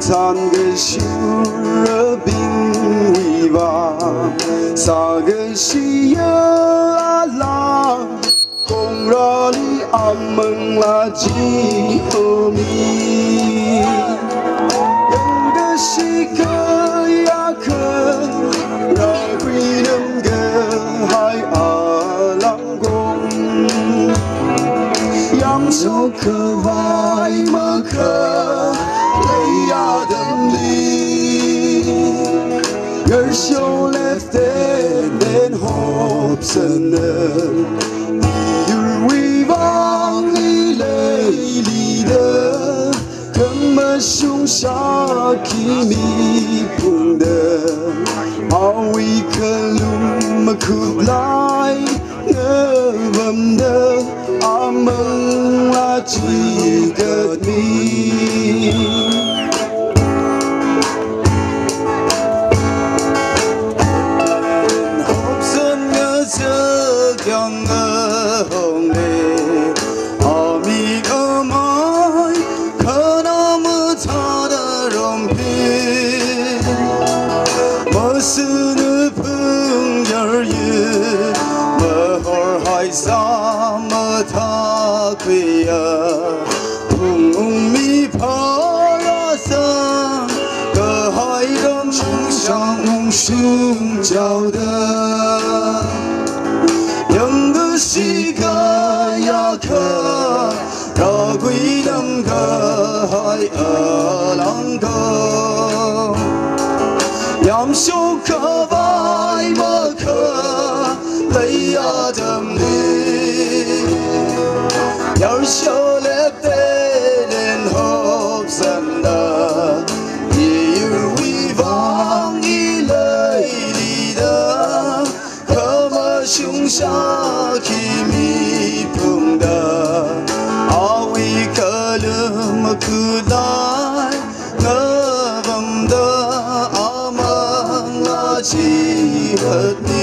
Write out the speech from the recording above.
三个小儿兵为王，三个西呀啦，公拉里阿门拉吉和米，两个西个呀克，拉贵能个海阿郎公，扬手可外马可。 You're so left and hopes You're weaving lady的，根本胸下kimi pun的，awi kalum kulai ngevam的，ameng la jigat mi。 胸角的两个西个呀克，拉贵能个海尔郎个，两手可外马克，雷呀的你，要小了的连后生的，一日为王一。 胸下kimi pun的，阿维克勒么可来，我们的阿门拉吉和你。